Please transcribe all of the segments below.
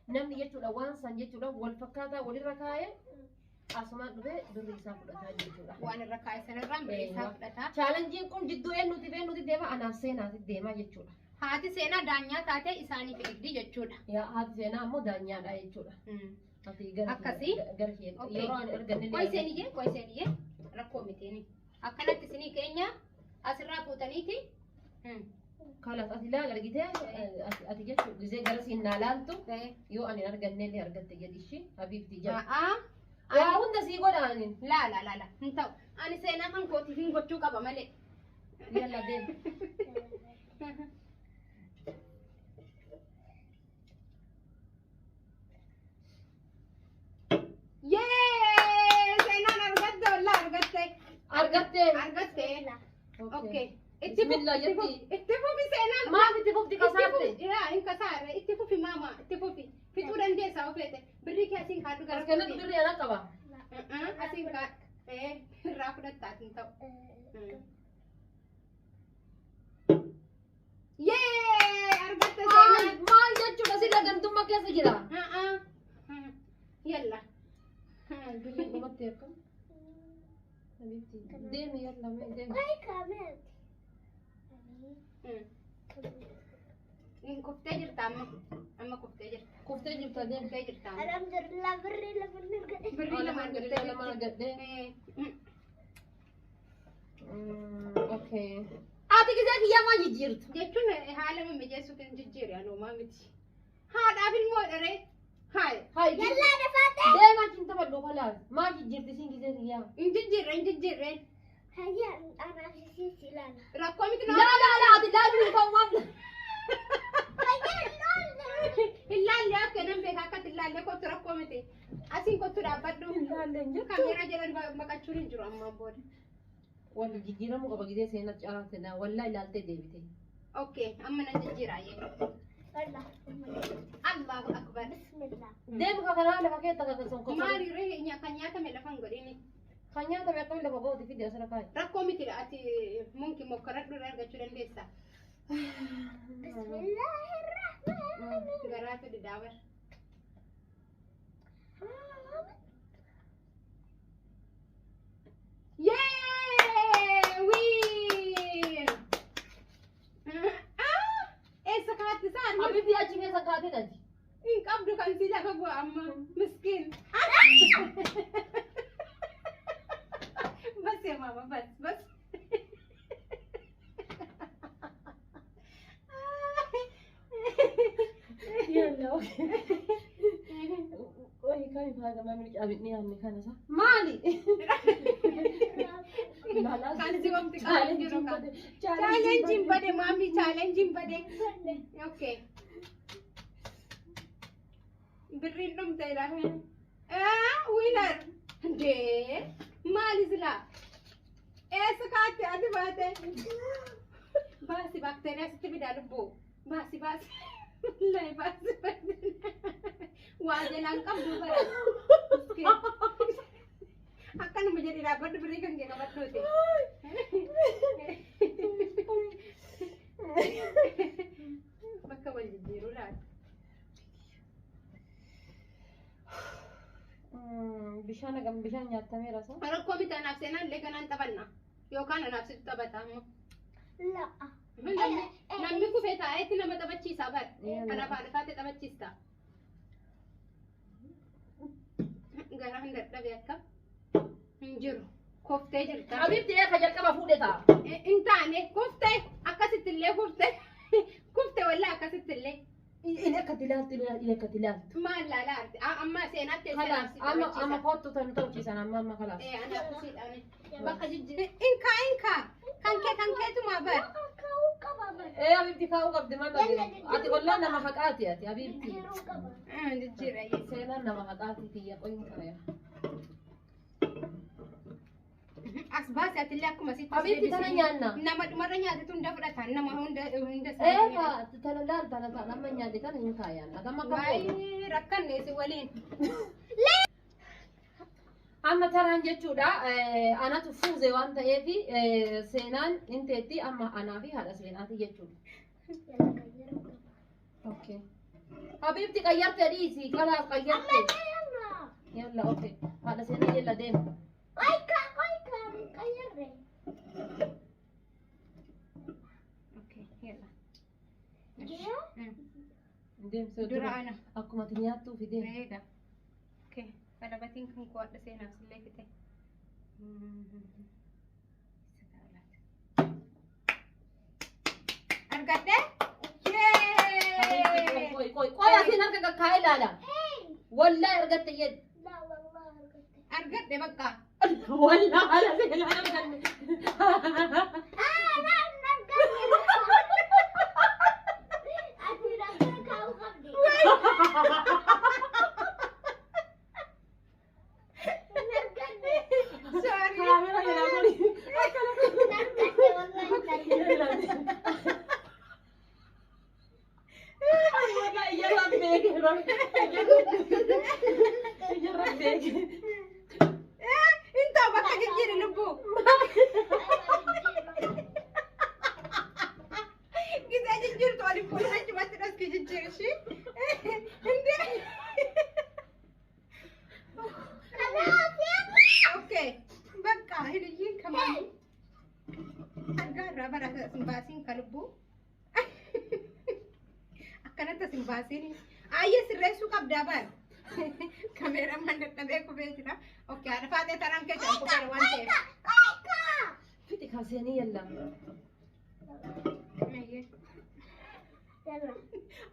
namni jechuudha waan san jechuudha wal fakkaataa walirra kaa'ee asumaan dhufee birri isaa fudhataa jechuudha. Waan irra kaa'e sanarraan birri isaa fudhataa. Chaalenjiin kun jidduu eenyuti deema anaaf seenaati deema jechuudha. Haati seenaa daanyaa taatee isaaniif eegdi jechuudha. Haati seenaa ammoo daanyaadha jechuudha. Akkasii yeroo ani arganne qoy seeniyee rakkoo mitiini akkanatti isinii keenya asirraa fuutaniiti. Kalas ati laa argitee ati jechuudha gisee gara siin naa laaltu yoo ani arganne illee argatte jedhishi habiibti jedha. Waa hunda sii godhaanin. Laala hin ta'u ani seenaa kan kootiif hin gochuu qaba malee. Yalla deemu. Argatte. Okay. Itti fufi seenaan. Maaf itti fufti kasaarte? Hin kasaarre itti fufi maama itti fufi. Fixuu dandeessaa ofeete. Birrii kee asiin kaadhu gara. Kennan birrii ana qaba. Asiin irraa fudhattaas hin ta'u. Argatte seenaan. Maal jechuudha si lagantummaa keessa jira? Yalla. Birrii dhumatti akkam? Deemi yalla mee deemi. Kuftee jirta amma kuftee jirta. Kuftee jirta deemtee jirta. Alhamdulillah birrii lama argadde. Okay. Ati gisee kiyyaa maa jijjiirtu? Jechuun haala mimmijeessuu kan jijjiiru anoomaa miti. Haadhaaf ilmoo dharee. Hai. Yalla dafaate. Deema cinta baddu kalaas. Maa jijjiirti siin gisee kiyyaa? Hin jijjiirre. Hayya anaaf sisi ilaala. Rakkoo miti naa. Laa ati laaluu hin ta'u maal? Ilaalle akka nan beeka akkatti ilaalle kottu rakkoo miti. Asiin kottu dhaabbadhu. Ilaalle hin jirtu. Kameeraa jedhan baqachuun hin jiru ammaan booda. Wal jijjiiramuu qaba gisee seenaa caalaatti wallaa ilaaltee deebite. Okay, amma nan jijjiiraayyee. Allahu akbar. Bismillah. Deemu kakanaa lafa keessa kakkasan kofa. Maali ree kan nyaatame lafa hin godhini. Kan nyaatame akkam lafa gooti fide asirra kaayi. Rakkoo mitidha ati munki mokkoradhu irraa argachuu dandeessa. Bismillahirrahmanirrahim. Garaatu didaabar. Habiibti achi keessa kaatee dhati. Hin qabdu kan si lafa bu'a amma miskiin. Bas ya mama bas. Yalla oyi kan faaga mamni abidni yaanni kana sa. Maali? Kan si wamti kan jiru kan. Challenge bade mami challenge bade. Okay. Birrin dhumte ilahe. Winner. De maali sila? Kaati ati baate. Baasi bakteeriyaa sitti fidaa lubbuu. Baasi. Lai baasi. Waa jalaan qabdu bara. Akkanuma jedhi dhaabbadhu birrii kan kee qabadhuuti. Bakka wal jijjiiruu laata. Bishaan nyaatameera sa. Rakkoo miti anaaf seenaan illee kanaan taphanna. Yookaan anaaf sitti taphata ammoo. La'a. Namni kufee taa'eetti nama taphachiisaa bara. Kanaaf haadha taate taphachiista. Gara hin dadhabe akka hin jiru. Koftee jirta. Habiibti eeka jalqaba fuudhe ta'a. Hin taane koftee akkasitti illee kuftee. Kuftee wallaa akkasitti illee. Ini akka tilaaltu. Maal laalaati? Amma seenaatti Kalaas amma kottu tan ta'uchiisan amma kalaas. Ana kusiidhaan bakka jijjiire. Inkaa kan keetumaa bar. Habiibti kaa'uu qabdi maal ati wallaan nama haqaati ati habiibti. Jijjiire. Seenaan nama haqaati tiyya qoyin kaya. As baase atillee akkuma sitti. Habiibti tana nyaanna. Nama dhumarra nyaatitu hunda fudhatan nama hunda tana laal tana amma nyaate tana hin kaayan. Atama akka waayee rakkanneesi waliin. Amma taraan jechuudha anatu fuuze waan ta'eef seenaan inteetti amma anaa fi haadha seenaati jechuudha. حبيبتي غيرت ريسي خلاص غيرت يلا يلا اوكي هذا سنة يلا ديم قايكا غيري اوكي يلا جيا ديم دور انا اكو ما تنياتو في ديم ريغا اوكي قلبتين كن كواد سينا سلي كده أرجعت؟ حبيبتي كوي كوي كوي عشان ارجع كاي لا لا والله رجعت يد لا والله أرجعت بقى والله على زين انا لا نرجع أتي رجعك أو خدي سوري كاميرا يلا قولي يا ربي يا ربي انت بقى تجيري لبو كده جير تقولي فول حاجه ما تنسى جير شي اوكي بقى هنجي كمان أرجع برا سنباسين كلبو أكنت سنباسين سرسو كبدابان كاميرا من نتبعكم بيتنا أوكي أنا فاتي ترى كذا أكو بروانتي فيتك حسيني يلا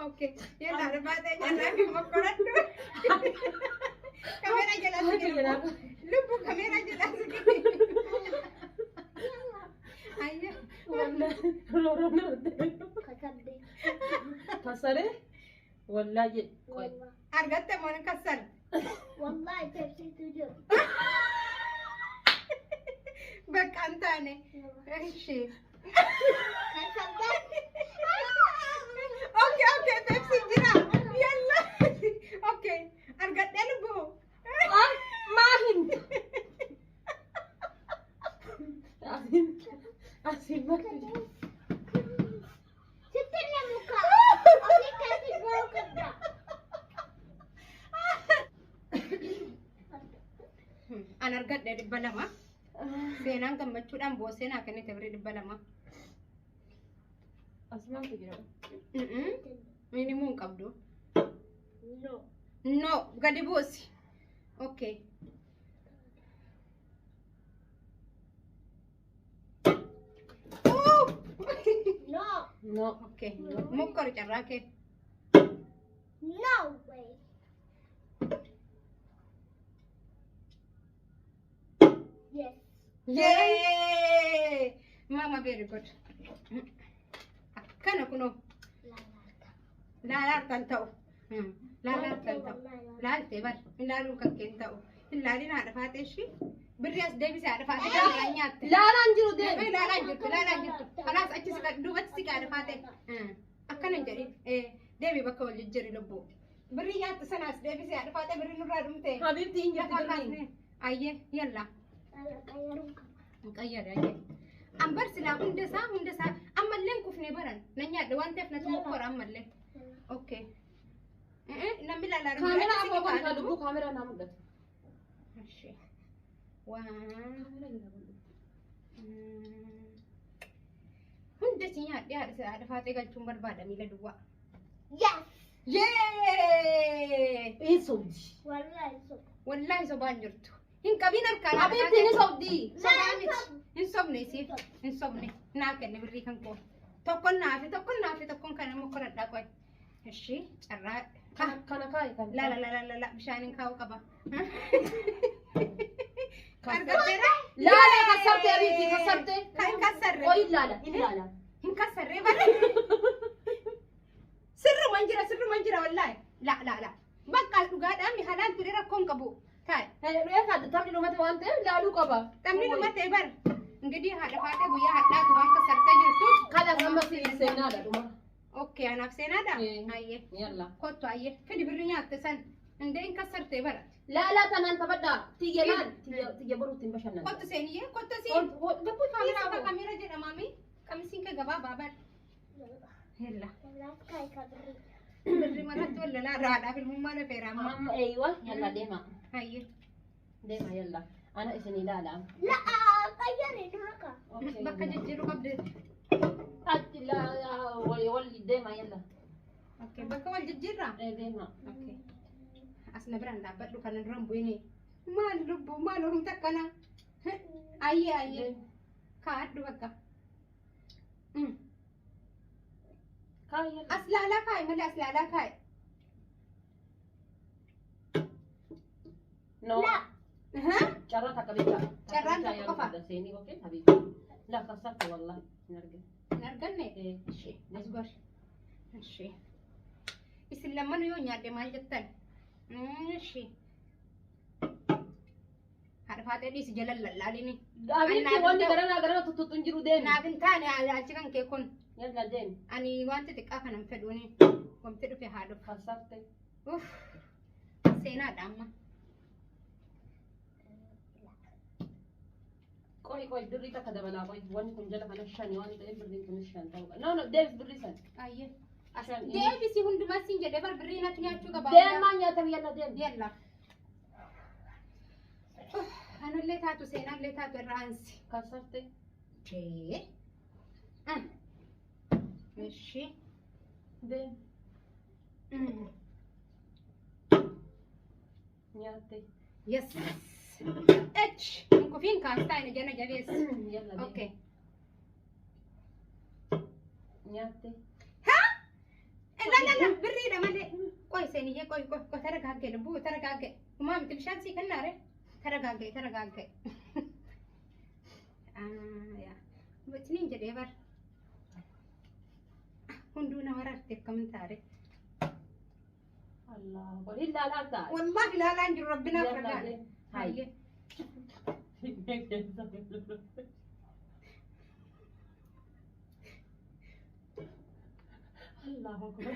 اوكي يلا انا بعد يلا في مقرن كاميرا جلاسك لبو كاميرا جلاسك ايوه والله رونا كسره والله كوي ارجعت مون كسر والله تبسي تجر بك انت انا ايش اوكي اوكي بيبسي جرا يلا اوكي ارجعت لبو ما هند أسين ما ستنا مكا أوكي كاتي بورو كبدا أنا رجعت للبلمة سينان كم بتشودان بوسينا كني تبري للبلمة أسمع تجرا ميني مون كبدو نو no gadi bosi okay نو no okay mukkar charake نو واي يس yay mama very good kana kuno لا la tantau la tantau la tebar ilalu kakkentau illali na da fate shi birrias debi sa da fate da nyatte لا لا نجرو دي لا jirtu خلاص أجلس دوبت سكارة فاتن أكنن جري دبي بكو الجري لبو بريات سناس دبي سكارة فاتن بري نورا دمتي حبيبتي إنجي تقولين أيه يلا غيروك مكير أيه أم برسلا هندسا أما اللين كفني برا ننيا دوان تفنا تمكر أما اللين أوكي نملا لا كاميرا أبغى أقول لك كاميرا نعمل لك ماشي هندسي يا سعادة فاتي قال تمر بعد ميلا دوا يس ياي إيه صوتي والله سوق والله سبحان جرتو إن كابين أركان حبيبتي إيه صوتي إن صبني سيف إن صبني ناكل نبري كنكو تكون تكون كان مكرر داكوي هشي ترى كان كاي كان لا مشان كاو كبا لا لا كسرت يا بنتي كسرت كاين كسر قوي لا لا لا إن كسر سر منجرة والله لا بقى تقعد أمي حلال تري ركون كبو تاي ريح هذا تمني لو ما توانت لا لو كبا تمني لو ما تبر نجدي هذا فاتي ويا هذا توان كسرت جرتو هذا كم في سنة لا أوكي أنا في سنة ده إيه. يلا كنت أيه في برينيات تسن عندين كسرت تبر لا لا تنان تبدا تيجي لان تيجي برو تنبشنا كنت سينية كنت سين قبل كاميرا جل أمامي كم سين كجبا بابر هلا لا كاي كبري بري مرة تو ولا لا راح في المما أنا في رامة ايوه يلا ديما هاي ديما يلا انا اسمي لا لا لا غيري هكا اوكي بقى جديرو قبل لا ولي ديما يلا أوكي بقى والجديرة ايه ديما اوكي asna biran dapat lu kanan rambu ini malu takana aye kad du baka كاي يلا aslala kai mali aslala kai نو لا ha شرطك بيتا شرطك يا كفا. رب سيني اوكي حبيبي لا كسرت والله نرجع narganne ايه shi asgor shi islamman yo nyaade mal jettan shi hada fate di si jalal lalini قابلتي واني قرنا تنجرو ديم na bintani alcikan ke kun يلا ديم ani wanta tika kanan fedoni wamte du fi hadu كسرت uff sai na da amma كوي دري كذا بلا كوي واني كم جلك انا الشان واني تقول بري كم الشان نو نو ديف بري سن ayye عشان deebisi hundumaa siin jedhe bar birriinatu nyaachuu qaba ديم ما نياتم يلا ديم yalla anallee taatu seenaallee taatu irra ansi كسرت jee እሺ ديم نياتي yes ech kufiin kaastaa ina jana jabees يلا ديم okay نياتي la birriidha malee qoy seeniyyee qoy taragaagge lubbuu taragaagge humaa miti bishaan sii kennaare taragaagge isiniin jedhee bar hunduu nama rarte akkamin taare الله قول إلا لا تعال والله ilaalaan jiru rabbinaaf يلا ragaan ديم hayye الله أكبر